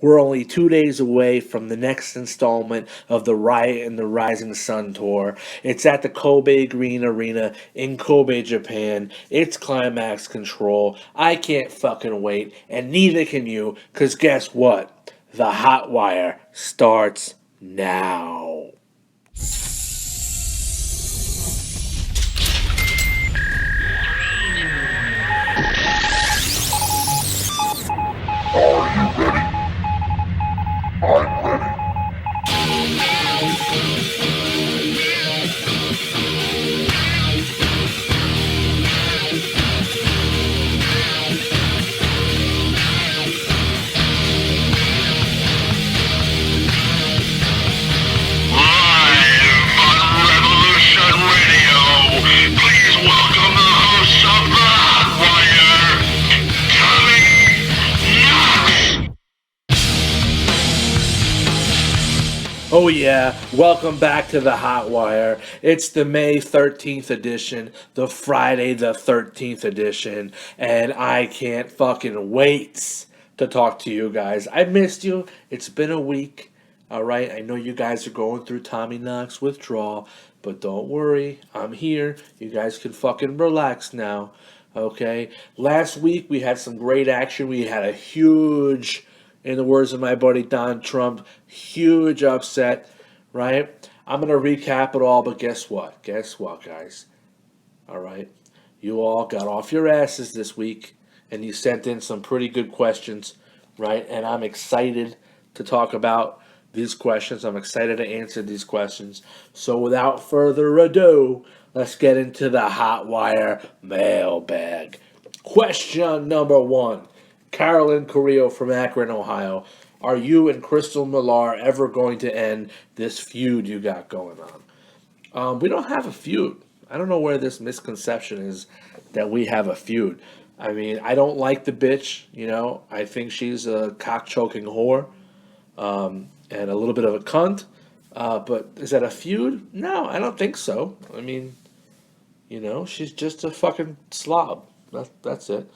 We're only 2 days away from the next installment of the Riot and the Rising Sun tour. It's at the Kobe Green Arena in Kobe, Japan. It's climax control. I can't fucking wait, and neither can you, because guess what? The Hotwire starts now. Are you ready? I'm ready. Live on Revolution Radio, please welcome the hosts of the Hotwire, Tommy Knox. Oh, yeah. Welcome back to the Hot Wire. It's the May 13th edition, the Friday the 13th edition, and I can't fucking wait to talk to you guys. I missed you. It's been a week. All right. I know you guys are going through Tommy Knox withdrawal, but don't worry. I'm here. You guys can fucking relax now. Okay. Last week we had some great action. We had a huge, in the words of my buddy Don Trump, huge upset, right? I'm going to recap it all, but guess what? Guess what, guys? All right. You all got off your asses this week and you sent in some pretty good questions, right? And I'm excited to talk about these questions. I'm excited to answer these questions. So without further ado, let's get into the Hot Wire mailbag. Question number one. Carolyn Carrillo from Akron, Ohio. Are you and Crystal Millar ever going to end this feud you got going on? We don't have a feud. I don't know where this misconception is that we have a feud. I mean, I don't like the bitch, you know. I think she's a cock choking whore and a little bit of a cunt. But is that a feud? No, I don't think so. I mean, you know, she's just a fucking slob. That's it.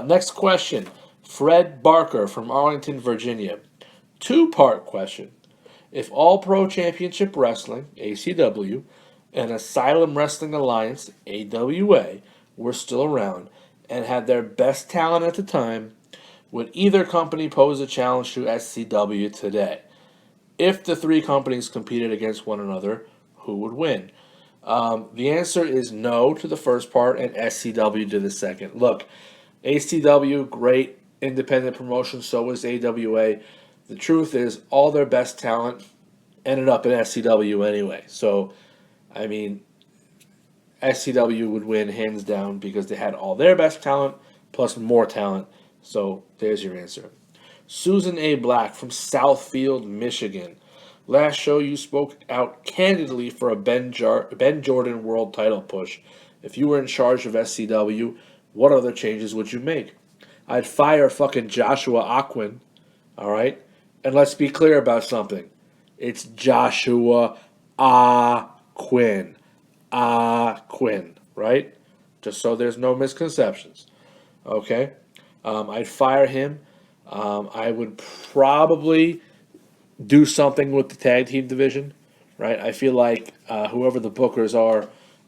Next question. Fred Barker from Arlington, Virginia. Two-part question. If All Pro Championship Wrestling, ACW, and Asylum Wrestling Alliance, AWA, were still around and had their best talent at the time, would either company pose a challenge to SCW today? If the three companies competed against one another, who would win? The answer is no to the first part and SCW to the second. Look, ACW, great independent promotion, so was AWA. The truth is, all their best talent ended up in SCW anyway. So, I mean, SCW would win hands down because they had all their best talent plus more talent. So, there's your answer. Susan A. Black from Southfield, Michigan. Last show you spoke out candidly for a Ben Jordan world title push. If you were in charge of SCW, what other changes would you make? I'd fire fucking Joshua Aquin, alright? And let's be clear about something. It's Joshua Aquin. Aquin, right? Just so there's no misconceptions. Okay? I'd fire him. I would probably do something with the tag team division, right? I feel like whoever the bookers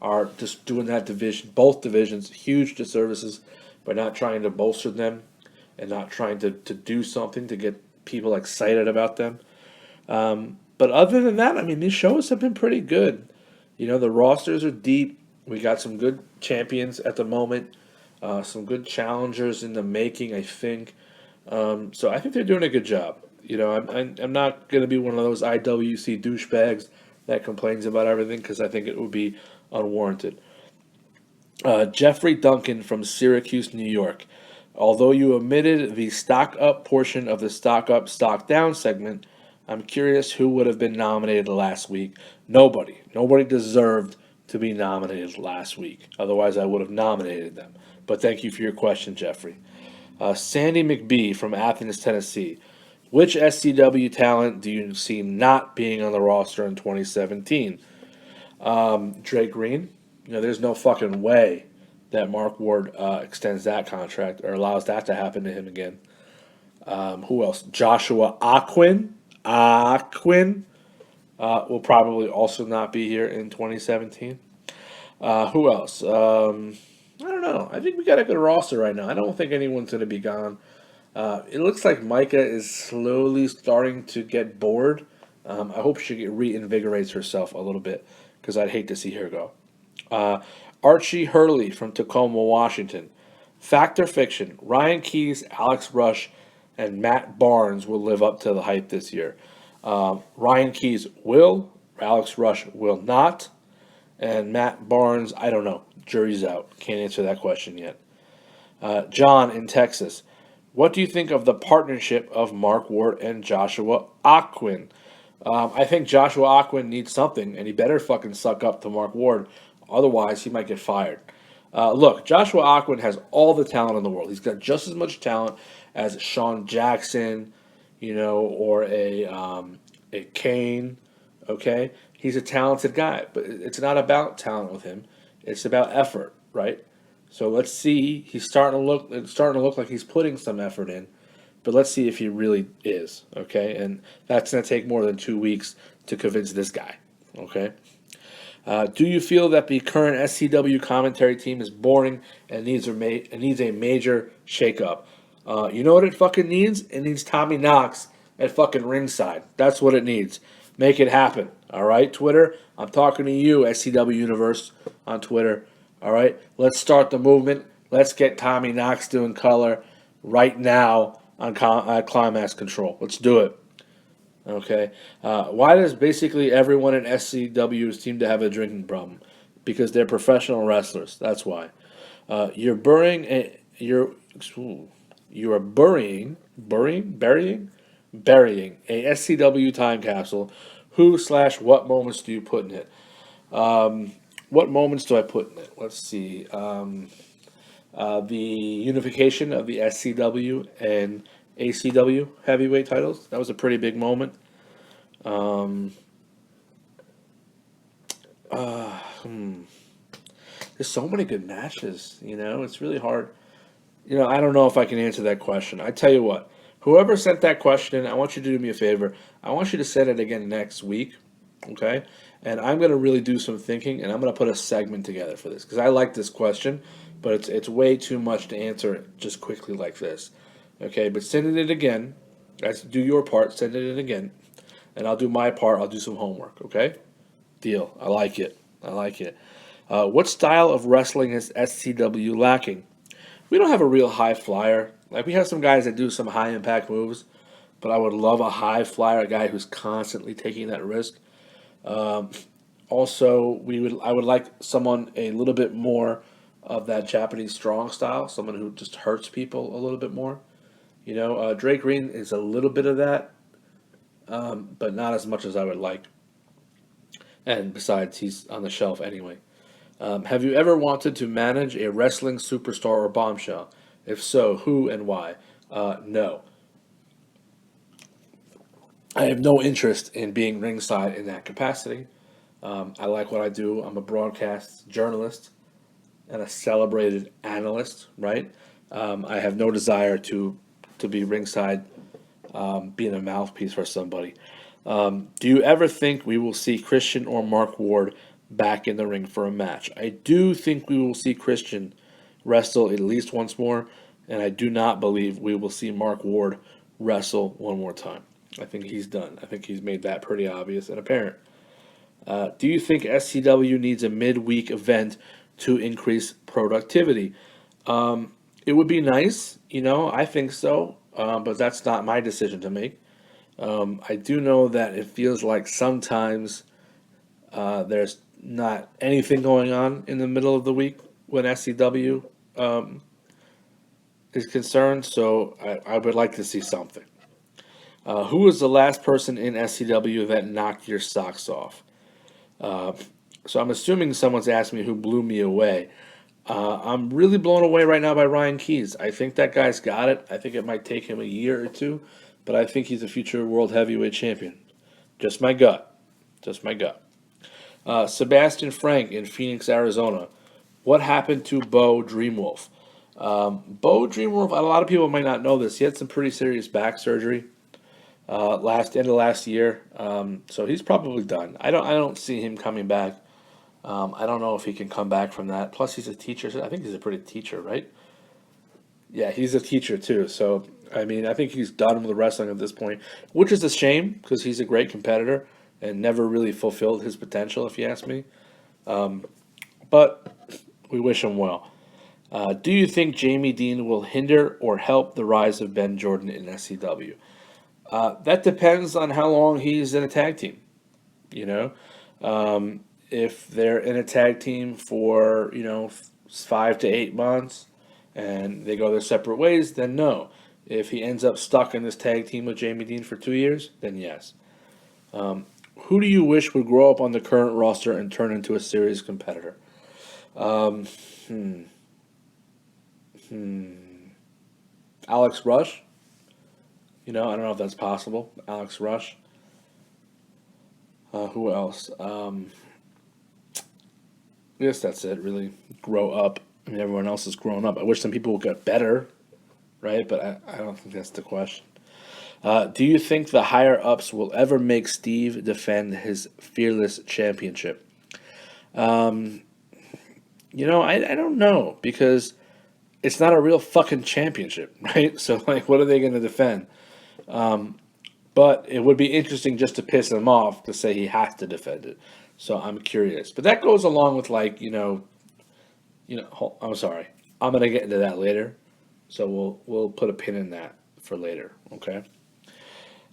are just doing that division, both divisions, huge disservices by not trying to bolster them and not trying to do something to get people excited about them. But other than that, I mean, these shows have been pretty good. You know, the rosters are deep. We got some good champions at the moment, some good challengers in the making, I think. So I think they're doing a good job. You know, I'm not going to be one of those IWC douchebags that complains about everything because I think it would be unwarranted. Jeffrey Duncan from Syracuse, New York. Although you omitted the stock up portion of the stock up, stock down segment, I'm curious who would have been nominated last week. Nobody. Nobody deserved to be nominated last week. Otherwise, I would have nominated them. But thank you for your question, Jeffrey. Sandy McBee from Athens, Tennessee. Which SCW talent do you see not being on the roster in 2017? Dre Green. You know, there's no fucking way that Mark Ward extends that contract or allows that to happen to him again. Who else? Joshua Aquin. Aquin will probably also not be here in 2017. Who else? I don't know. I think we got a good roster right now. I don't think anyone's going to be gone. It looks like Micah is slowly starting to get bored. I hope she reinvigorates herself a little bit because I'd hate to see her go. Uh, Archie Hurley from Tacoma, Washington. Fact or fiction? Ryan Keyes, Alex Rush, and Matt Barnes will live up to the hype this year. Ryan Keyes will. Alex Rush will not. And Matt Barnes, I don't know. Jury's out. Can't answer that question yet. John in Texas. What do you think of the partnership of Mark Ward and Joshua Aquin? I think Joshua Aquin needs something, and he better fucking suck up to Mark Ward. Otherwise, he might get fired. Look, Joshua Aquin has all the talent in the world. He's got just as much talent as Sean Jackson, or a Kane. Okay, he's a talented guy, but it's not about talent with him. It's about effort, right? So let's see. He's starting to look. It's starting to look like he's putting some effort in, but let's see if he really is. Okay, and that's going to take more than 2 weeks to convince this guy. Okay. Do you feel that the current SCW commentary team is boring and needs a major shakeup? You know what it fucking needs? It needs Tommy Knox at fucking ringside. That's what it needs. Make it happen. All right, Twitter? I'm talking to you, SCW Universe on Twitter. All right? Let's start the movement. Let's get Tommy Knox doing color right now on Climax Control. Let's do it. Okay. Why does basically everyone in SCW seem to have a drinking problem? Because they're professional wrestlers. That's why. You're burying a SCW time capsule. Who/what moments do you put in it? What moments do I put in it? Let's see. The unification of the SCW and ACW heavyweight titles. That was a pretty big moment. There's so many good matches, it's really hard. I don't know if I can answer that question. I tell you what, whoever sent that question, I want you to do me a favor. I want you to send it again next week, okay? And I'm going to really do some thinking, and I'm going to put a segment together for this, because I like this question, but it's way too much to answer just quickly like this. Okay, but send it again. Guys, do your part, send it in again. And I'll do my part, I'll do some homework, okay? Deal. I like it. What style of wrestling is SCW lacking? We don't have a real high flyer. Like, we have some guys that do some high impact moves, but I would love a high flyer, a guy who's constantly taking that risk. Also, I would like someone a little bit more of that Japanese strong style, someone who just hurts people a little bit more. Drake Green is a little bit of that, but not as much as I would like. And besides, he's on the shelf anyway. Have you ever wanted to manage a wrestling superstar or bombshell? If so, who and why? No. I have no interest in being ringside in that capacity. I like what I do. I'm a broadcast journalist and a celebrated analyst, right? I have no desire to be ringside, being a mouthpiece for somebody. Do you ever think we will see Christian or Mark Ward back in the ring for a match? I do think we will see Christian wrestle at least once more, and I do not believe we will see Mark Ward wrestle one more time. I think he's done. I think he's made that pretty obvious and apparent. Do you think SCW needs a midweek event to increase productivity? It would be nice, I think so, but that's not my decision to make. I do know that it feels like sometimes there's not anything going on in the middle of the week when SCW is concerned, so I would like to see something. Who was the last person in SCW that knocked your socks off? So I'm assuming someone's asked me who blew me away. I'm really blown away right now by Ryan Keyes. I think that guy's got it. I think it might take him a year or two, but I think he's a future world heavyweight champion. Just my gut. Sebastian Frank in Phoenix, Arizona. What happened to Bo Dreamwolf? Bo Dreamwolf, a lot of people might not know this. He had some pretty serious back surgery end of last year, so he's probably done. I don't see him coming back. I don't know if he can come back from that. Plus, he's a teacher. So I think he's a pretty teacher, right? Yeah, he's a teacher too. So I mean, I think he's done with wrestling at this point, which is a shame because he's a great competitor and never really fulfilled his potential, if you ask me. But we wish him well. Do you think Jamie Dean will hinder or help the rise of Ben Jordan in SCW? That depends on how long he's in a tag team. You know, if they're in a tag team for 5 to 8 months and they go their separate ways, then no. If he ends up stuck in this tag team with Jamie Dean for 2 years, then yes. Who do you wish would grow up on the current roster and turn into a serious competitor? Um, hmm. Alex Rush. I don't know if that's possible. Alex Rush. Who else? I guess that's it, really. Grow up. I mean, everyone else is grown up. I wish some people would get better, right? But I don't think that's the question. Do you think the higher ups will ever make Steve defend his Fearless Championship? I don't know because it's not a real fucking championship, right? So, like, what are they going to defend? But it would be interesting just to piss him off to say he has to defend it. So I'm curious. But that goes along with I'm sorry. I'm gonna get into that later. So we'll put a pin in that for later. Okay.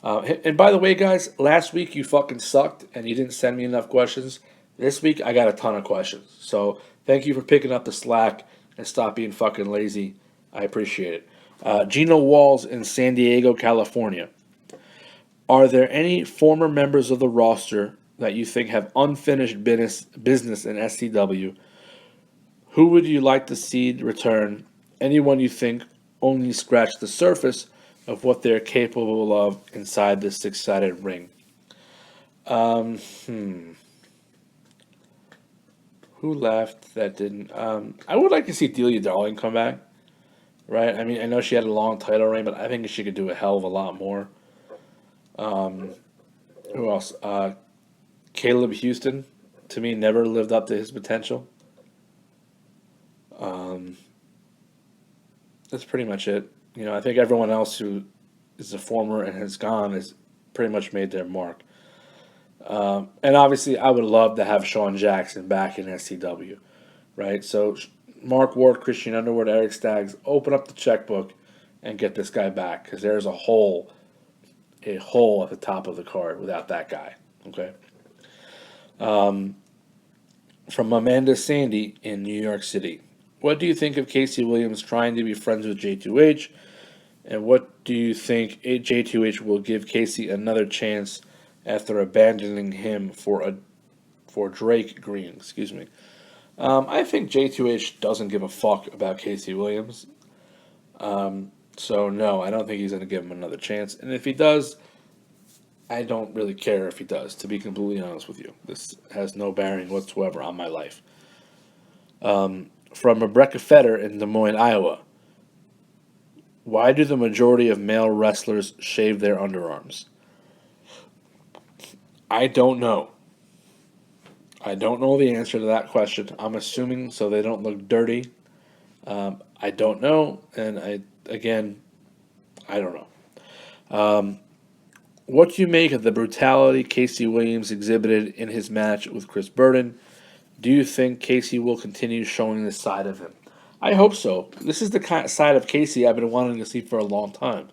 And by the way, guys, last week you fucking sucked and you didn't send me enough questions. This week I got a ton of questions. So thank you for picking up the slack and stop being fucking lazy. I appreciate it. Gino Walls in San Diego, California. Are there any former members of the roster that you think have unfinished business in SCW? Who would you like to see return? Anyone you think only scratched the surface of what they're capable of inside this six-sided ring? Who left that didn't? I would like to see Delia Darling come back. Right? I mean, I know she had a long title reign, but I think she could do a hell of a lot more. Who else? Caleb Houston, to me, never lived up to his potential. That's pretty much it. I think everyone else who is a former and has gone has pretty much made their mark. And obviously, I would love to have Sean Jackson back in SCW, right? So, Mark Ward, Christian Underwood, Eric Staggs, open up the checkbook and get this guy back because there's a hole at the top of the card without that guy. Okay. From Amanda Sandy in New York City. What do you think of Casey Williams trying to be friends with J2H? And what do you think J2H will give Casey another chance after abandoning him for Drake Green? Excuse me. I think J2H doesn't give a fuck about Casey Williams. So no, I don't think he's going to give him another chance. And if he does, I don't really care if he does, to be completely honest with you. This has no bearing whatsoever on my life. From Rebecca Fetter in Des Moines, Iowa. Why do the majority of male wrestlers shave their underarms? I don't know. I don't know the answer to that question. I'm assuming so they don't look dirty. I don't know, and I don't know. What do you make of the brutality Casey Williams exhibited in his match with Chris Burden? Do you think Casey will continue showing this side of him? I hope so. This is the kind of side of Casey I've been wanting to see for a long time,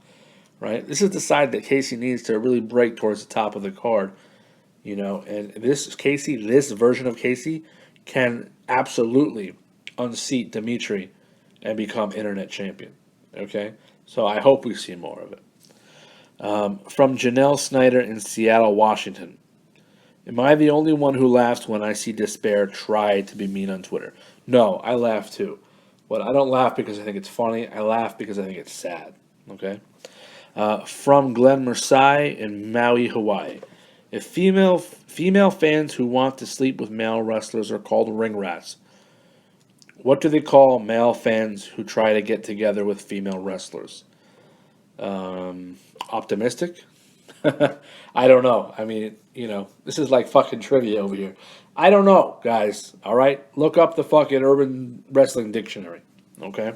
right? This is the side that Casey needs to really break towards the top of the card, and this version of Casey can absolutely unseat Dimitri and become internet champion, okay? So I hope we see more of it. From Janelle Snyder in Seattle, Washington. Am I the only one who laughs when I see Despair try to be mean on Twitter? No, I laugh too. But I don't laugh because I think it's funny. I laugh because I think it's sad. Okay? From Glenn Mersai in Maui, Hawaii. If female fans who want to sleep with male wrestlers are called ring rats, What do they call male fans who try to get together with female wrestlers? Optimistic? I don't know. I mean, this is like fucking trivia over here. I don't know, guys. All right? Look up the fucking Urban Wrestling Dictionary. Okay?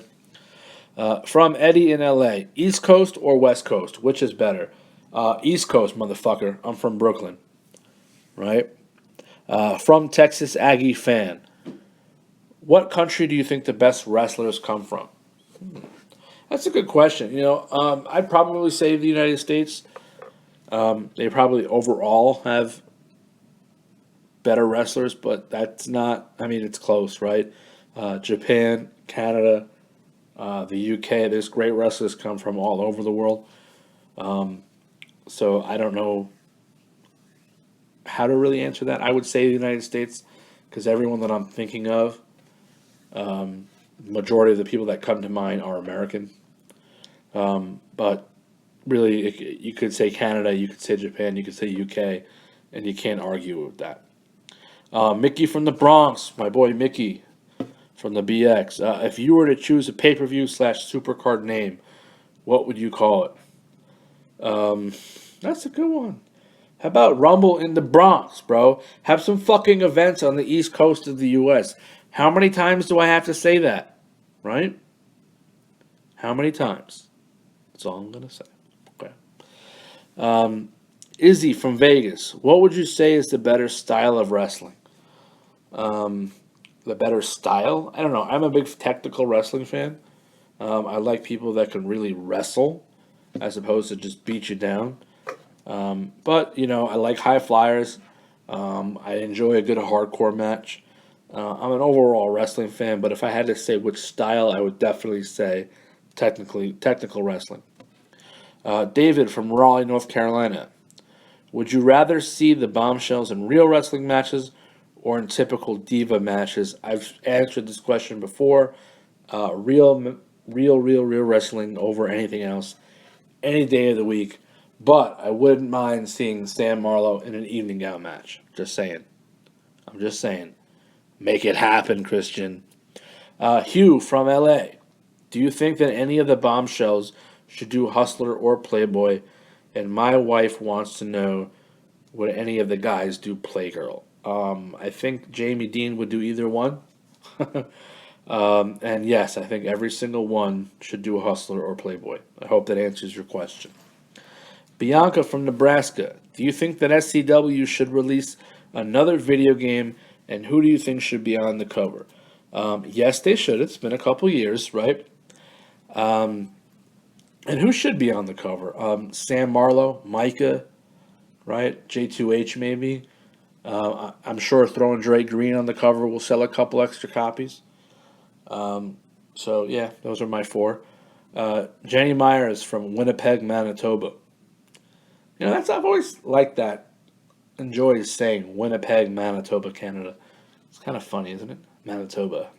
From Eddie in LA. East Coast or West Coast? Which is better? East Coast, motherfucker. I'm from Brooklyn. Right? From Texas Aggie fan. What country do you think the best wrestlers come from? That's a good question. I'd probably say the United States. They probably overall have better wrestlers, but that's not. I mean, it's close, right? Japan, Canada, the UK. There's great wrestlers come from all over the world. So I don't know how to really answer that. I would say the United States because everyone that I'm thinking of, majority of the people that come to mind are American. But really, you could say Canada, you could say Japan, you could say UK, and you can't argue with that. Mickey from the Bronx, my boy Mickey from the BX. If you were to choose a pay-per-view / supercard name, what would you call it? That's a good one. How about Rumble in the Bronx, bro? Have some fucking events on the East Coast of the U.S. How many times do I have to say that? Right? How many times? That's all I'm going to say. Okay. Izzy from Vegas. What would you say is the better style of wrestling? The better style? I don't know. I'm a big technical wrestling fan. I like people that can really wrestle as opposed to just beat you down. But, I like high flyers. I enjoy a good hardcore match. I'm an overall wrestling fan, but if I had to say which style, I would definitely say technical wrestling. David from Raleigh, North Carolina. Would you rather see the Bombshells in real wrestling matches or in typical diva matches? I've answered this question before. Real wrestling over anything else, any day of the week. But I wouldn't mind seeing Sam Marlowe in an evening gown match. Just saying. I'm just saying. Make it happen, Christian. Hugh from LA. Do you think that any of the Bombshells should do Hustler or Playboy? And my wife wants to know, would any of the guys do Playgirl? I think Jamie Dean would do either one. And yes, I think every single one should do Hustler or Playboy. I hope that answers your question. Bianca from Nebraska. Do you think that SCW should release another video game, and who do you think should be on the cover? Yes, they should. It's been a couple years, right? And who should be on the cover? Sam Marlowe, Micah, right? J2H maybe. I'm sure throwing Dre Green on the cover will sell a couple extra copies. So yeah, those are my four. Jenny Myers from Winnipeg, Manitoba. I've always liked that. Enjoys saying Winnipeg, Manitoba, Canada. It's kind of funny, isn't it? Manitoba.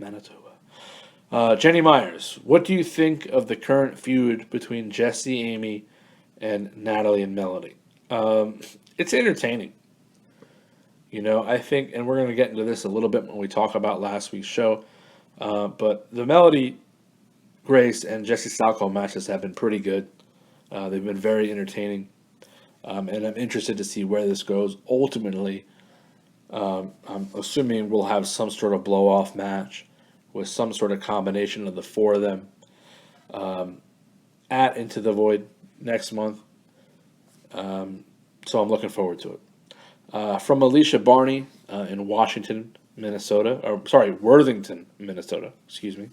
Jenny Myers, what do you think of the current feud between Jesse, Amy, and Natalie and Melody? It's entertaining. I think, and we're going to get into this a little bit when we talk about last week's show, but the Melody, Grace, and Jesse Salco matches have been pretty good. They've been very entertaining, and I'm interested to see where this goes. Ultimately, I'm assuming we'll have some sort of blow-off match with some sort of combination of the four of them at Into the Void next month. So I'm looking forward to it. From Alicia Barney in Worthington, Minnesota, excuse me.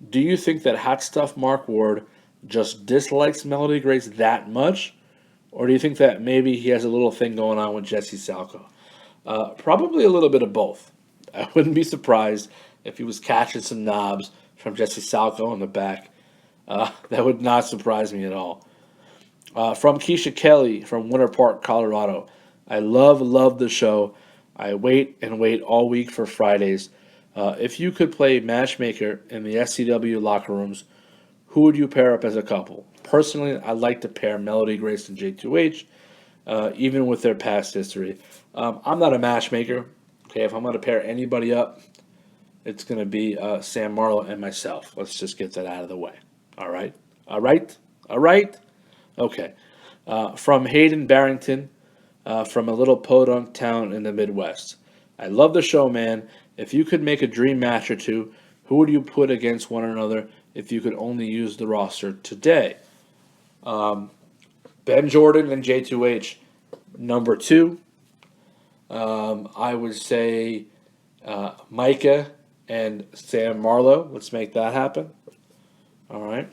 Do you think that Hot Stuff Mark Ward just dislikes Melody Grace that much? Or do you think that maybe he has a little thing going on with Jesse Salco? Probably a little bit of both. I wouldn't be surprised if he was catching some knobs from Jesse Salco in the back. That would not surprise me at all. From Keisha Kelly from Winter Park, Colorado. I love the show. I wait and wait all week for Fridays. If you could play matchmaker in the SCW locker rooms, who would you pair up as a couple? Personally, I'd like to pair Melody Grace and J2H, even with their past history. I'm not a matchmaker. Okay, if I'm going to pair anybody up, It's going to be Sam Marlowe and myself. Let's just get that out of the way. All right? All right? All right? Okay. From Hayden Barrington, from a little podunk town in the Midwest. I love the show, man. If you could make a dream match or two, who would you put against one another if you could only use the roster today? Ben Jordan and J2H, number two. I would say Micah and Sam Marlowe. Let's make that happen. All right.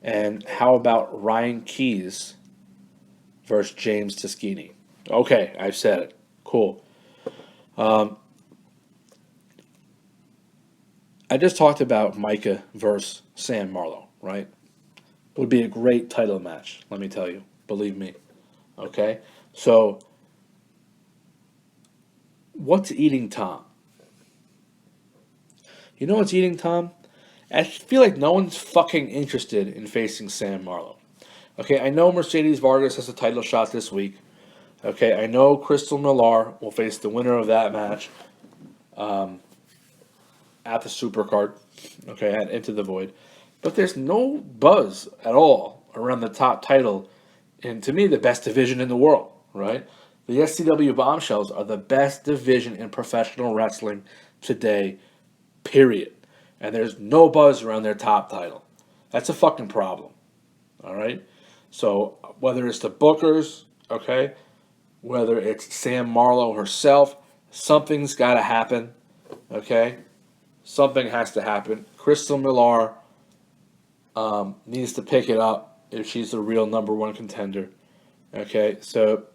And how about Ryan Keys versus James Tuskini? Okay, I've said it. Cool. I just talked about Micah versus Sam Marlowe, right? Would be a great title match, let me tell you. Believe me. Okay? So, what's eating Tom? You know what's eating Tom? I feel like no one's fucking interested in facing Sam Marlowe. Okay, I know Mercedes Vargas has a title shot this week. Okay, I know Crystal Millar will face the winner of that match at the Supercard. Okay, at Into the Void. But there's no buzz at all around the top title in, to me, the best division in the world, right? The SCW Bombshells are the best division in professional wrestling today, period. And there's no buzz around their top title. That's a fucking problem, all right? So whether it's the bookers, okay, whether it's Sam Marlowe herself, something's got to happen, okay? Something has to happen. Crystal Millar needs to pick it up if she's the real number one contender. Okay, so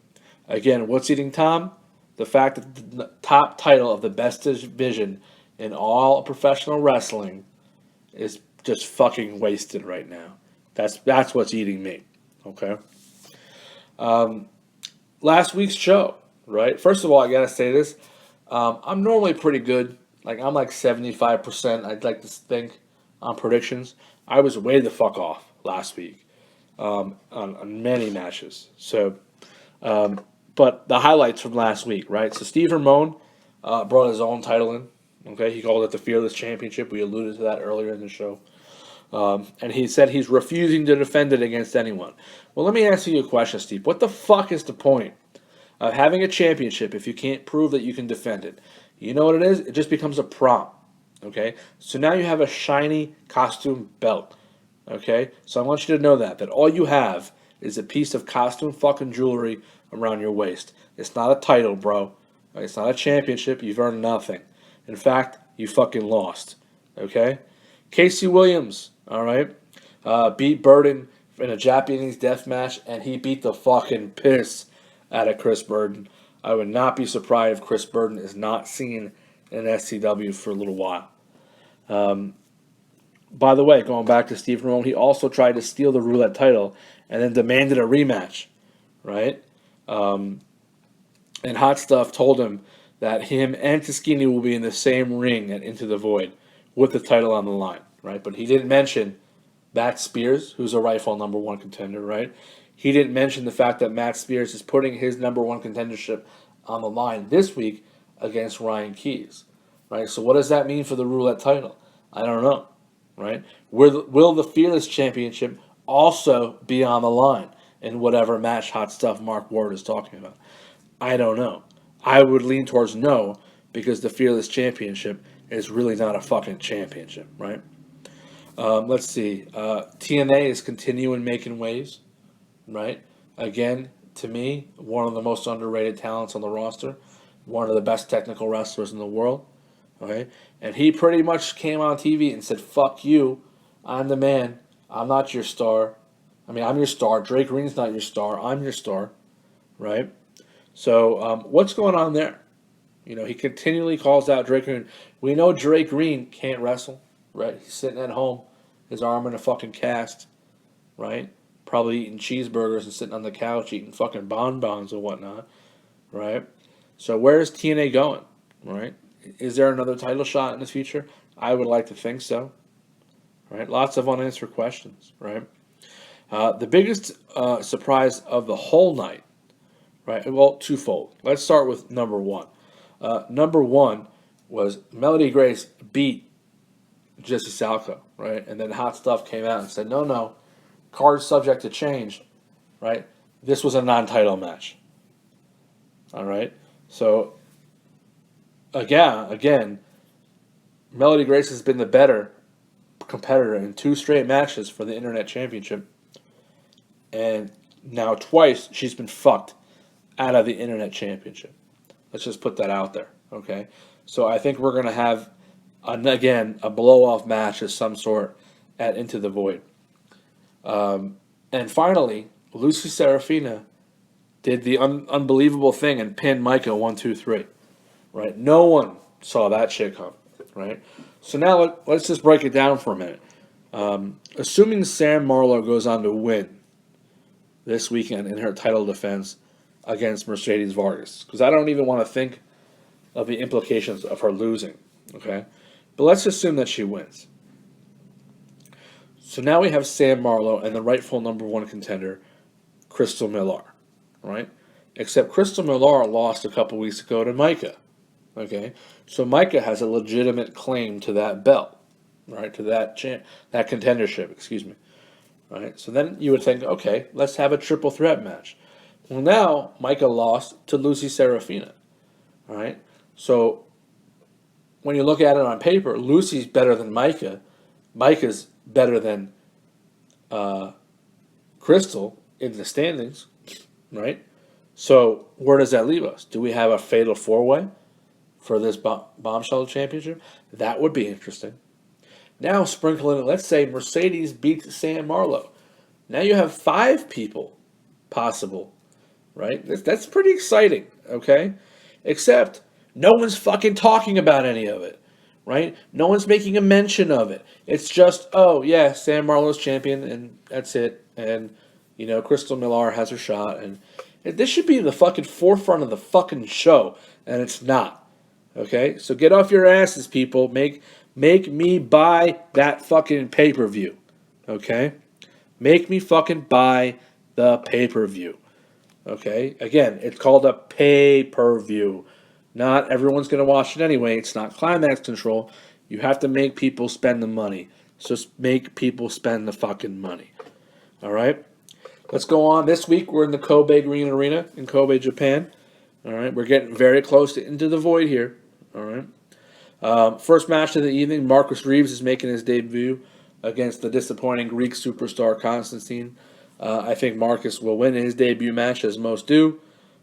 again, what's eating Tom? The fact that the top title of the best division in all professional wrestling is just fucking wasted right now. That's what's eating me. Okay. Last week's show, right? First of all, I gotta say this. I'm normally pretty good. I'm like 75%. I'd like to think on predictions. I was way the fuck off last week on many matches. So, but the highlights from last week, right? So Steve Ramone brought his own title in. Okay, he called it the Fearless Championship. We alluded to that earlier in the show. And he said he's refusing to defend it against anyone. Well, let me ask you a question, Steve. What the fuck is the point of having a championship if you can't prove that you can defend it? You know what it is? It just becomes a prop. Okay? So now you have a shiny costume belt. Okay? So I want you to know that all you have is a piece of costume fucking jewelry around your waist. It's not a title, bro. It's not a championship. You've earned nothing. In fact, you fucking lost. Okay? Casey Williams, all right, beat Burden in a Japanese death match, and he beat the fucking piss out of Chris Burden. I would not be surprised if Chris Burden is not seen in SCW for a little while. By the way, going back to Steve Ramone, he also tried to steal the Roulette title and then demanded a rematch, right? And Hot Stuff told him that him and Tuskini will be in the same ring at Into the Void with the title on the line, right? But he didn't mention Matt Spears, who's a rightful number one contender, right? He didn't mention the fact that Matt Spears is putting his number one contendership on the line this week against Ryan Keys, right? So what does that mean for the Roulette title? I don't know, right? Will the Fearless Championship also be on the line in whatever match Hot Stuff Mark Ward is talking about? I don't know. I would lean towards no, because the Fearless Championship is really not a fucking championship, right? Let's see. TNA is continuing making waves, right? Again, to me, one of the most underrated talents on the roster, one of the best technical wrestlers in the world, okay? And he pretty much came on TV and said, fuck you, I'm the man, I'm not your star. I mean, I'm your star. Drake Green's not your star, I'm your star, right? So what's going on there? You know, he continually calls out Drake Green. We know Drake Green can't wrestle, right? He's sitting at home, his arm in a fucking cast, right? Probably eating cheeseburgers and sitting on the couch eating fucking bonbons and whatnot, right? So where is TNA going, right? Is there another title shot in the future? I would like to think so, right? Lots of unanswered questions, right? The biggest surprise of the whole night, right? Well, twofold. Let's start with number one. Number one was Melody Grace beat Jesse Salco, right? And then Hot Stuff came out and said, no, card's subject to change, right? This was a non-title match. All right? So, again, Melody Grace has been the better competitor in 2 straight matches for the Internet Championship. And now twice she's been fucked out of the Internet Championship. Let's just put that out there, okay? So I think we're going to have, again, a blow-off match of some sort at Into the Void. And finally, Lucy Serafina did the unbelievable thing and pinned Micah 1, 2, 3. Right? No one saw that shit come. Right? So now let's just break it down for a minute. Assuming Sam Marlowe goes on to win this weekend in her title defense against Mercedes Vargas, because I don't even want to think of the implications of her losing. Okay? But let's assume that she wins. So now we have Sam Marlowe and the rightful number 1 contender, Crystal Millar, right? Except Crystal Millar lost a couple weeks ago to Micah, okay? So Micah has a legitimate claim to that belt, right? To that contendership, excuse me, right? So then you would think, okay, let's have a triple threat match. Well, now Micah lost to Lucy Serafina, all right? So when you look at it on paper, Lucy's better than Micah. Micah's better than Crystal in the standings, right? So where does that leave us? Do we have a fatal 4-way for this Bombshell Championship? That would be interesting. Now sprinkle in, let's say Mercedes beats Sam Marlowe. Now you have 5 people possible, right? That's pretty exciting, okay? Except no one's fucking talking about any of it. Right? No one's making a mention of it. It's just, oh, yeah, Sam Marlowe's champion, and that's it. And, Crystal Millar has her shot. And this should be the fucking forefront of the fucking show, and it's not. Okay? So get off your asses, people. Make me buy that fucking pay-per-view. Okay? Make me fucking buy the pay-per-view. Okay? Again, it's called a pay-per-view. Not everyone's going to watch it anyway. It's not Climax Control. You have to make people spend the money. So just make people spend the fucking money. All right? Let's go on. This week, we're in the Kobe Green Arena in Kobe, Japan. All right? We're getting very close to Into the Void here. All right? First match of the evening, Marcus Reeves is making his debut against the disappointing Greek superstar Constantine. I think Marcus will win his debut match, as most do,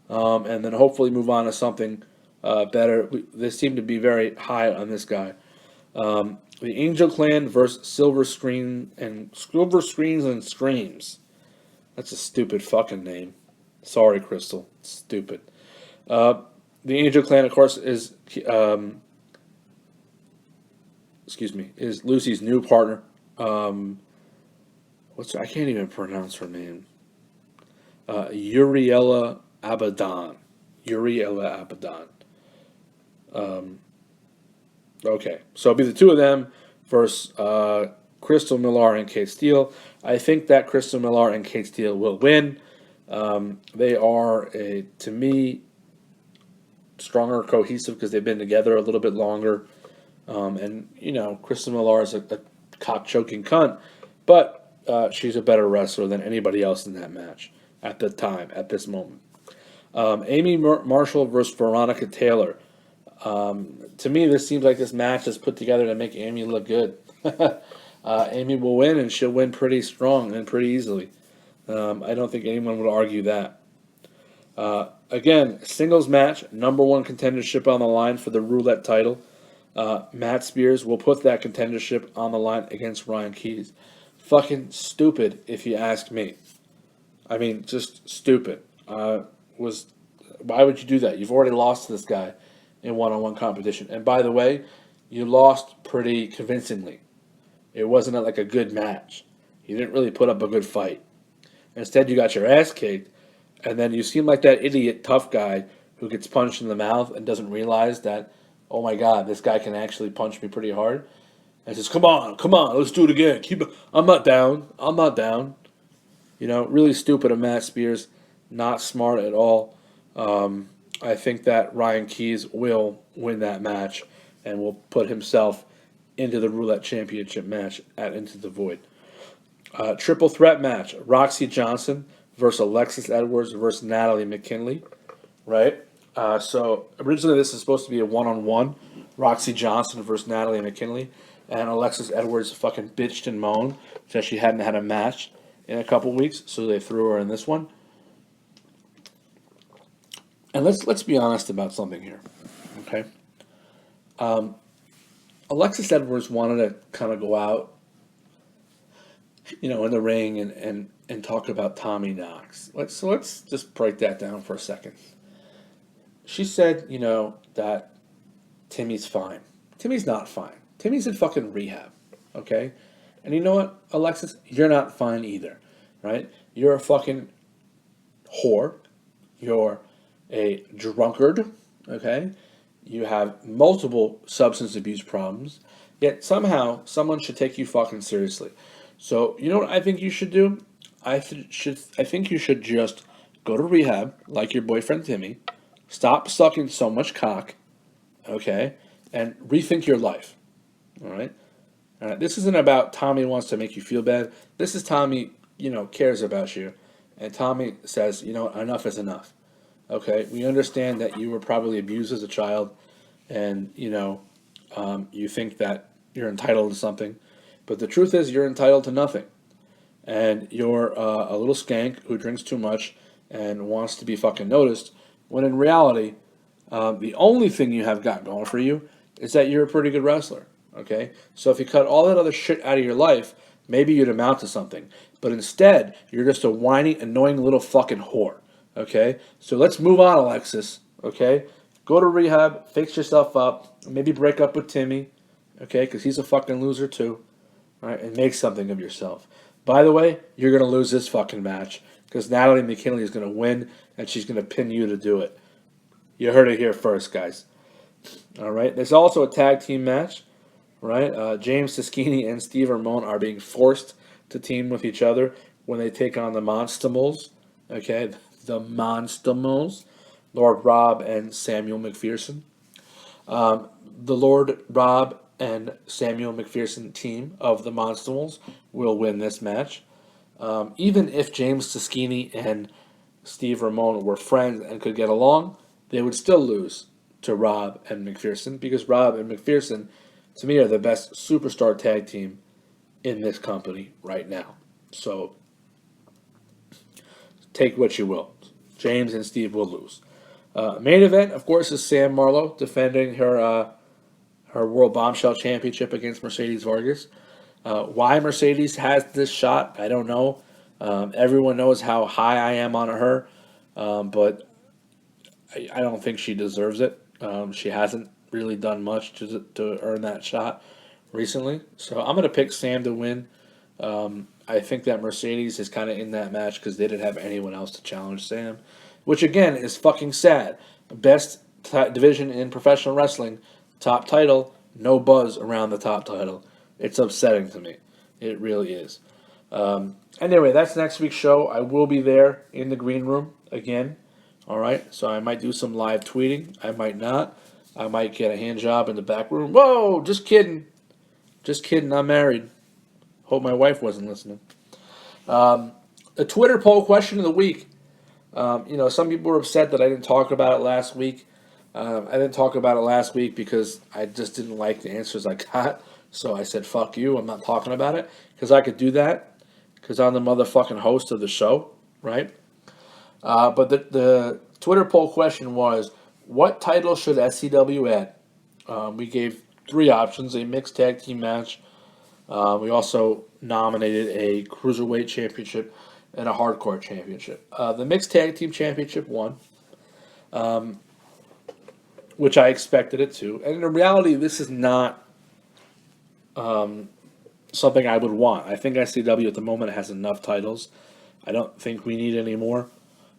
and then hopefully move on to something better. They seem to be very high on this guy. The Angel Clan versus Silver Screens and Screams. That's a stupid fucking name. Sorry, Crystal. Stupid. The Angel Clan, of course, is Lucy's new partner. I can't even pronounce her name. Uriella Abaddon. Okay, so it'll be the two of them versus Crystal Millar and Kate Steele. I think that Crystal Millar and Kate Steele will win. They are, to me, stronger, cohesive because they've been together a little bit longer. And Crystal Millar is a cock-choking cunt, but she's a better wrestler than anybody else in that match at this moment. Amy Marshall versus Veronica Taylor. To me, this seems like this match is put together to make Amy look good. Amy will win, and she'll win pretty strong and pretty easily. I don't think anyone would argue that. Again, singles match, number one contendership on the line for the roulette title. Matt Spears will put that contendership on the line against Ryan Keys. Fucking stupid, if you ask me. I mean, just stupid. Why would you do that? You've already lost to this guy in one-on-one competition. And by the way, you lost pretty convincingly. It wasn't like a good match. You didn't really put up a good fight. Instead, you got your ass kicked, and then you seem like that idiot tough guy who gets punched in the mouth and doesn't realize that, oh my God, this guy can actually punch me pretty hard. And says, come on, let's do it again. I'm not down. Really stupid of Matt Spears. Not smart at all. I think that Ryan Keys will win that match and will put himself into the Roulette Championship match at Into the Void. Triple threat match: Roxy Johnson versus Alexis Edwards versus Natalie McKinley. Right. So originally this is supposed to be a one-on-one, Roxy Johnson versus Natalie McKinley, and Alexis Edwards fucking bitched and moaned that she hadn't had a match in a couple weeks, so they threw her in this one. And let's be honest about something here, okay? Alexis Edwards wanted to kind of go out, in the ring and talk about Tommy Knox. Let's just break that down for a second. She said, that Timmy's fine. Timmy's not fine. Timmy's in fucking rehab, okay? And you know what, Alexis? You're not fine either, right? You're a fucking whore. You're a drunkard, okay? You have multiple substance abuse problems, yet somehow someone should take you fucking seriously. So, you know what I think you should do? I think you should just go to rehab, like your boyfriend Timmy, stop sucking so much cock, okay, and rethink your life, all right? All right, this isn't about Tommy wants to make you feel bad. This is Tommy, cares about you, and Tommy says, enough is enough. Okay, we understand that you were probably abused as a child, and you think that you're entitled to something, but the truth is you're entitled to nothing, and you're a little skank who drinks too much and wants to be fucking noticed. When in reality, the only thing you have got going for you is that you're a pretty good wrestler. Okay, so if you cut all that other shit out of your life, maybe you'd amount to something. But instead, you're just a whiny, annoying little fucking whore. Okay? So let's move on, Alexis. Okay? Go to rehab, fix yourself up, maybe break up with Timmy. Okay? Because he's a fucking loser too. All right? And make something of yourself. By the way, you're going to lose this fucking match because Natalie McKinley is going to win and she's going to pin you to do it. You heard it here first, guys. All right? There's also a tag team match. Right? James Siskini and Steve Ramone are being forced to team with each other when they take on the Monstimals. Okay? The Monstimals. Lord Rob and Samuel McPherson. The Lord Rob and Samuel McPherson team of the Monstimals will win this match. Even if James Siskini and Steve Ramone were friends and could get along, they would still lose to Rob and McPherson because Rob and McPherson, to me, are the best superstar tag team in this company right now. So, take what you will. James and Steve will lose. Main event, of course, is Sam Marlowe defending her World Bombshell Championship against Mercedes Vargas. Why Mercedes has this shot, I don't know. Everyone knows how high I am on her, but I don't think she deserves it. She hasn't really done much to earn that shot recently. So I'm going to pick Sam to win. I think that Mercedes is kind of in that match because they didn't have anyone else to challenge Sam, which again is fucking sad. Best division in professional wrestling, top title, no buzz around the top title. It's upsetting to me. It really is. Anyway, that's next week's show. I will be there in the green room again. All right, so I might do some live tweeting. I might not. I might get a hand job in the back room. Whoa, just kidding. Just kidding, I'm married. Hope my wife wasn't listening. The Twitter poll question of the week. Some people were upset that I didn't talk about it last week. I didn't talk about it last week because I just didn't like the answers I got. So I said, fuck you, I'm not talking about it. Because I could do that. Because I'm the motherfucking host of the show, right? But the Twitter poll question was, what title should SCW add? We gave 3 options: a mixed tag team match. We also nominated a cruiserweight championship and a hardcore championship. The mixed tag team championship won, which I expected it to. And in reality, this is not something I would want. I think SCW at the moment has enough titles. I don't think we need any more.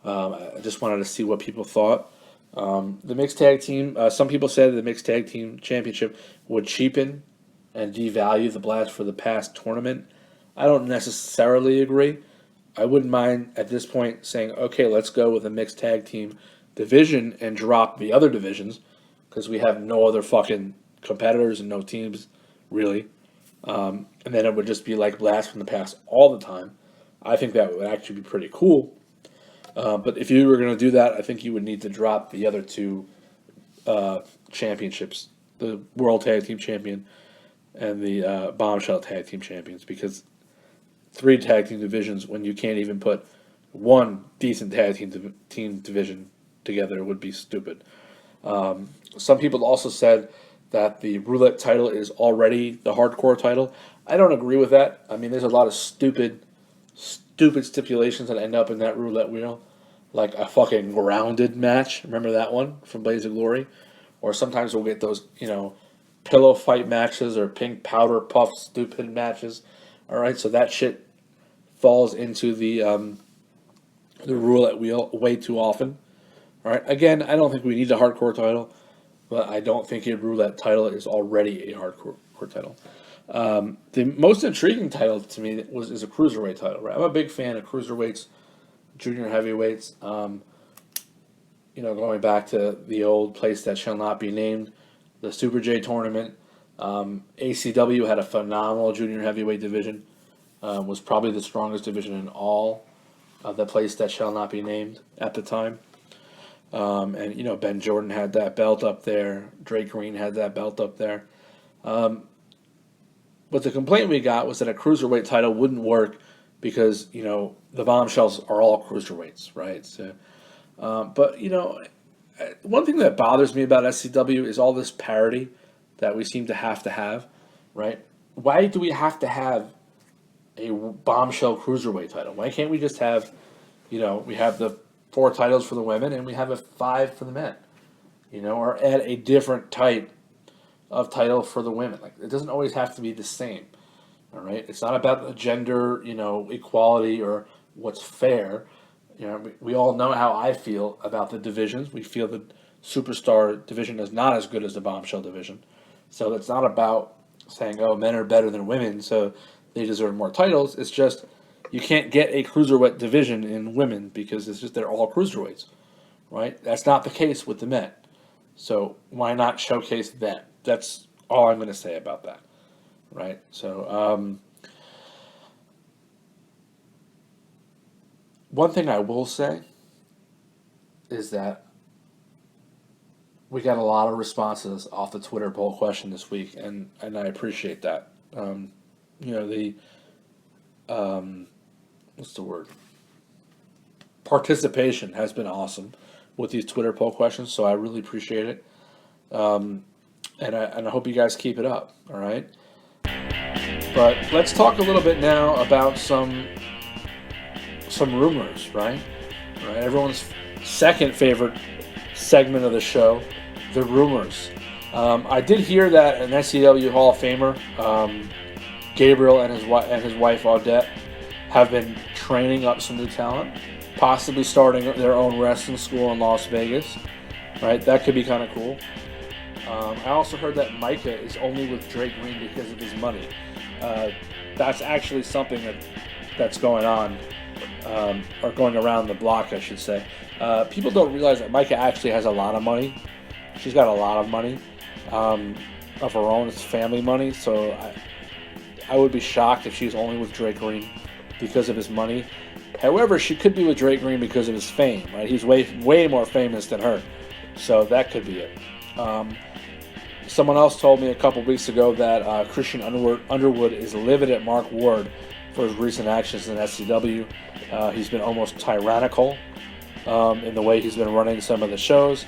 I just wanted to see what people thought. The mixed tag team, some people said the mixed tag team championship would cheapen and devalue the Blast for the Past tournament. I don't necessarily agree. I wouldn't mind at this point saying, okay, let's go with a mixed tag team division and drop the other divisions because we have no other fucking competitors and no teams, really. And then it would just be like Blast from the Past all the time. I think that would actually be pretty cool. But if you were going to do that, I think you would need to drop the other two championships, the World Tag Team Champion and the Bombshell Tag Team Champions, because 3 tag team divisions when you can't even put one decent tag team division together would be stupid. Some people also said that the roulette title is already the hardcore title. I don't agree with that. I mean, there's a lot of stupid stipulations that end up in that roulette wheel, like a fucking grounded match. Remember that one from Blaze of Glory? Or sometimes we'll get those, pillow fight matches or pink powder puff stupid matches. All right, so that shit falls into the roulette wheel way too often. All right, again, I don't think we need a hardcore title, but I don't think a roulette title is already a hardcore title. The most intriguing title to me is a cruiserweight title. Right, I'm a big fan of cruiserweights, junior heavyweights. Going back to the old place that shall not be named, the Super J tournament. ACW had a phenomenal junior heavyweight division. Was probably the strongest division in all of the place that shall not be named at the time. And Ben Jordan had that belt up there. Drake Green had that belt up there. But the complaint we got was that a cruiserweight title wouldn't work because, the Bombshells are all cruiserweights, right? So, but, one thing that bothers me about SCW is all this parity that we seem to have, right? Why do we have to have a Bombshell cruiserweight title? Why can't we just have, we have the 4 titles for the women and we have a 5 for the men, or add a different type of title for the women. Like, it doesn't always have to be the same, all right? It's not about the gender, equality or what's fair. We all know how I feel about the divisions. We feel the Superstar division is not as good as the Bombshell division. So it's not about saying, oh, men are better than women, so they deserve more titles. It's just you can't get a cruiserweight division in women because it's just they're all cruiserweights, right? That's not the case with the men. So why not showcase them? That's all I'm going to say about that, right? So one thing I will say is that we got a lot of responses off the Twitter poll question this week, and I appreciate that. What's the word? Participation has been awesome with these Twitter poll questions, so I really appreciate it. And I hope you guys keep it up, all right? But let's talk a little bit now about some rumors, right? Everyone's second favorite segment of the show, the rumors. I did hear that an SCW Hall of Famer, Gabriel and his wife Audette, have been training up some new talent, possibly starting their own wrestling school in Las Vegas. Right, that could be kind of cool. I also heard that Micah is only with Drake Green because of his money. That's actually something that's going on, or going around the block, I should say. People don't realize that Micah actually has a lot of money. She's got a lot of money of her own. It's family money, so I would be shocked if she's only with Drake Green because of his money. However, she could be with Drake Green because of his fame. Right? He's way more famous than her, so that could be it. Someone else told me a couple weeks ago that Christian Underwood is livid at Mark Ward for his recent actions in SCW. He's been almost tyrannical in the way he's been running some of the shows.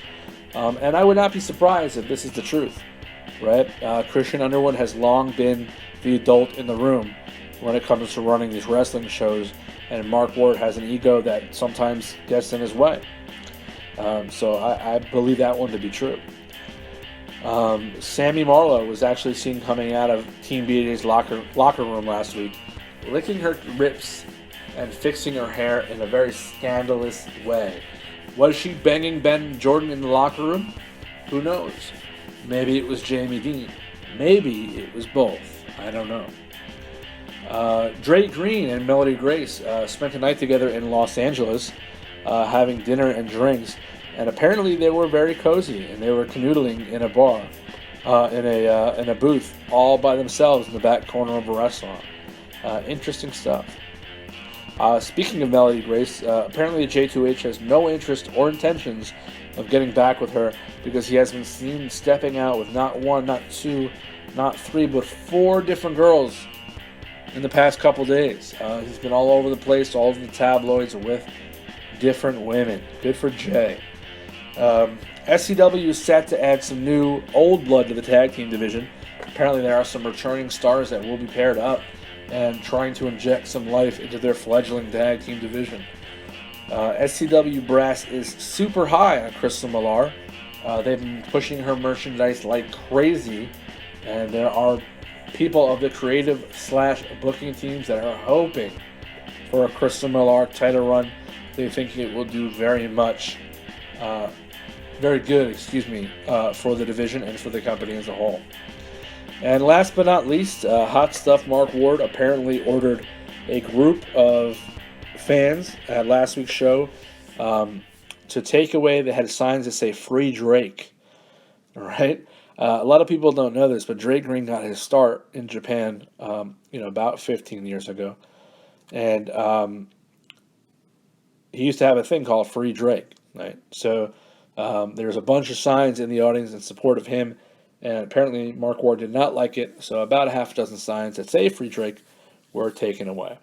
And I would not be surprised if this is the truth, right? Christian Underwood has long been the adult in the room when it comes to running these wrestling shows, and Mark Ward has an ego that sometimes gets in his way. So I believe that one to be true. Sammy Marlowe was actually seen coming out of Team BJ's locker room last week, licking her lips and fixing her hair in a very scandalous way. Was she banging Ben Jordan in the locker room? Who knows? Maybe it was Jamie Dean. Maybe it was both. I don't know. Drake Green and Melody Grace spent a night together in Los Angeles, having dinner and drinks, and apparently they were very cozy and they were canoodling in a bar. in a booth all by themselves in the back corner of a restaurant. Interesting stuff. Speaking of Melody Grace, apparently J2H has no interest or intentions of getting back with her because he has been seen stepping out with not one, not two, not three, but four different girls in the past couple days. He's been all over the place, all over the tabloids with different women. Good for Jay. SCW is set to add some new old blood to the tag team division. Apparently there are some returning stars that will be paired up and trying to inject some life into their fledgling tag team division. SCW Brass is super high on Crystal Millar. They've been pushing her merchandise like crazy, and there are people of the creative / booking teams that are hoping for a Crystal Millar title run. They think it will do very good, for the division and for the company as a whole. And last but not least, Hot Stuff Mark Ward apparently ordered a group of fans at last week's show to take away. They had signs that say "Free Drake." All right. A lot of people don't know this, but Drake Green got his start in Japan, about 15 years ago, and he used to have a thing called "Free Drake." Right. So there's a bunch of signs in the audience in support of him. And apparently Mark Ward did not like it, so about a half dozen signs that say "Free Drake" were taken away.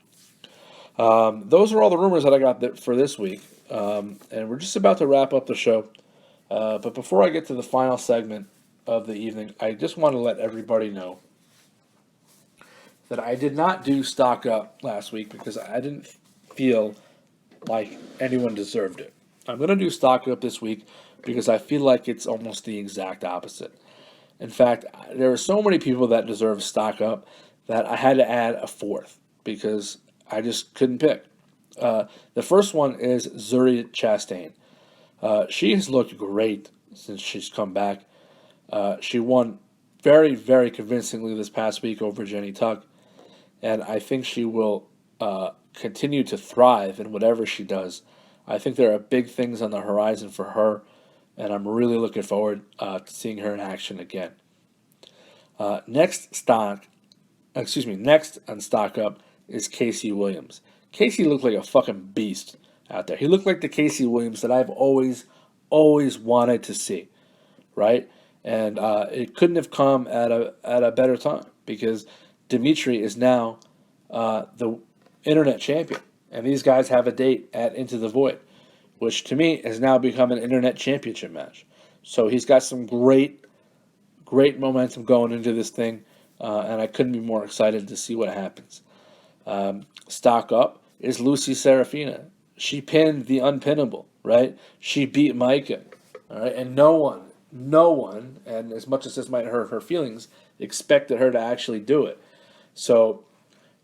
Those are all the rumors that I got for this week, and we're just about to wrap up the show. But before I get to the final segment of the evening, I just want to let everybody know that I did not do Stock Up last week because I didn't feel like anyone deserved it. I'm going to do Stock Up this week because I feel like it's almost the exact opposite. In fact, there are so many people that deserve Stock Up that I had to add a fourth because I just couldn't pick. The first one is Zuri Chastain. She has looked great since she's come back. She won very, very convincingly this past week over Jenny Tuck, and I think she will continue to thrive in whatever she does. I think there are big things on the horizon for her, and I'm really looking forward to seeing her in action again. Next on Stock Up is Casey Williams. Casey looked like a fucking beast out there. He looked like the Casey Williams that I've always wanted to see, right? And it couldn't have come at a better time because Dimitri is now the internet champion, and these guys have a date at Into the Void, which to me has now become an internet championship match. So he's got some great momentum going into this thing, and I couldn't be more excited to see what happens. Stock Up is Lucy Serafina. She pinned the unpinnable, right? She beat Micah, all right? And no one, and as much as this might hurt her feelings, expected her to actually do it. So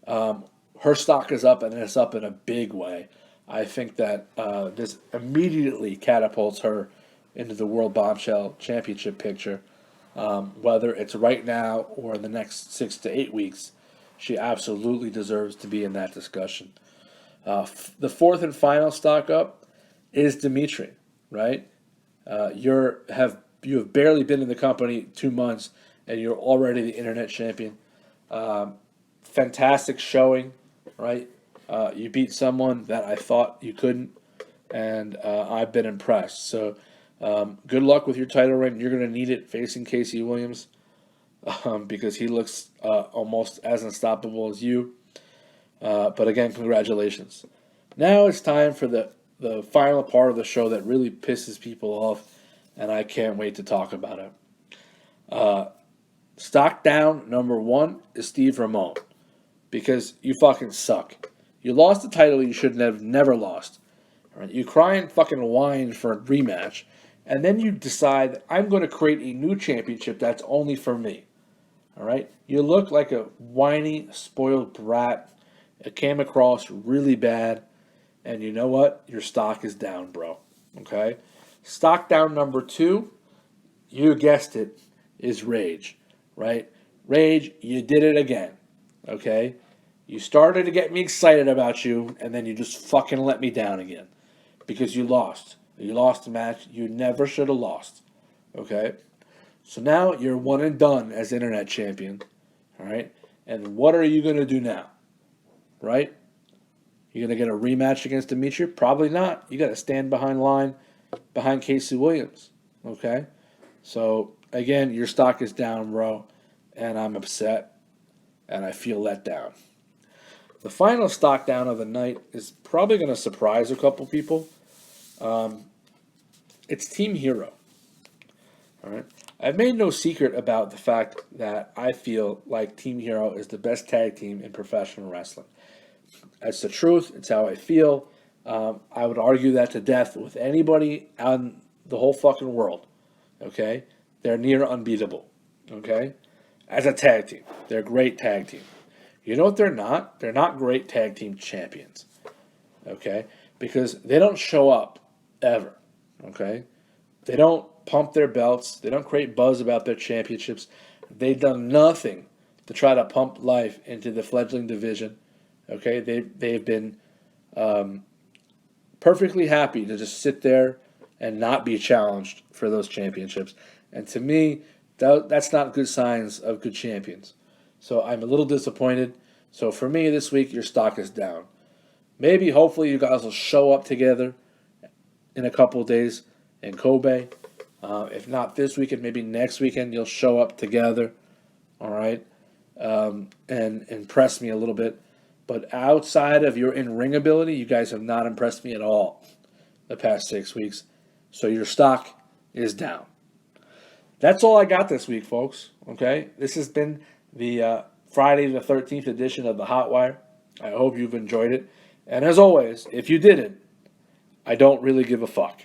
her stock is up, and it's up in a big way. I think that this immediately catapults her into the World Bombshell Championship picture. Whether it's right now or in the next 6 to 8 weeks, she absolutely deserves to be in that discussion. The fourth and final Stock Up is Dimitri, right? You have barely been in the company 2 months, and you're already the internet champion. Fantastic showing, right? You beat someone that I thought you couldn't, and I've been impressed. So good luck with your title reign. You're going to need it facing Casey Williams because he looks almost as unstoppable as you. But again, congratulations. Now it's time for the final part of the show that really pisses people off, and I can't wait to talk about it. Stock down number 1 is Steve Ramone because you fucking suck. You lost the title you should have never lost. Right? You cry and fucking whine for a rematch, and then you decide that I'm going to create a new championship that's only for me. All right? You look like a whiny, spoiled brat. It came across really bad, and you know what? Your stock is down, bro. Okay? Stock down number 2, you guessed it, is Rage. Right? Rage, you did it again. Okay? You started to get me excited about you, and then you just fucking let me down again. Because you lost. You lost a match you never should have lost. Okay? So now you're one and done as internet champion. All right? And what are you going to do now? Right? You're going to get a rematch against Dimitri? Probably not. You got to stand behind Casey Williams. Okay? So, again, your stock is down, bro. And I'm upset. And I feel let down. The final stock down of the night is probably going to surprise a couple people. It's Team Hero. All right. I've made no secret about the fact that I feel like Team Hero is the best tag team in professional wrestling. That's the truth. It's how I feel. I would argue that to death with anybody on the whole fucking world. Okay? They're near unbeatable. Okay? As a tag team. They're a great tag team. You know what they're not? They're not great tag team champions. Okay? Because they don't show up ever. Okay? They don't pump their belts. They don't create buzz about their championships. They've done nothing to try to pump life into the fledgling division. Okay? They've been perfectly happy to just sit there and not be challenged for those championships. And to me, that's not good signs of good champions. So I'm a little disappointed. So for me this week, your stock is down. Maybe, hopefully, you guys will show up together in a couple of days in Kobe. If not this weekend, maybe next weekend you'll show up together. All right? And impress me a little bit. But outside of your in-ring ability, you guys have not impressed me at all the past 6 weeks. So your stock is down. That's all I got this week, folks. Okay? This has been the Friday the 13th edition of the Hotwire. I hope you've enjoyed it. And as always, if you didn't, I don't really give a fuck.